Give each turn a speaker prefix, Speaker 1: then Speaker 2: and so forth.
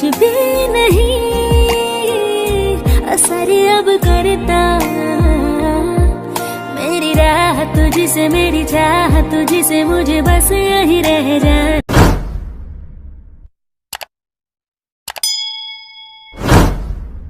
Speaker 1: कुछ भी नहीं असर अब करता। मेरी राह तुझसे, मेरी चाह तुझसे, मुझे बस यही रह जाना।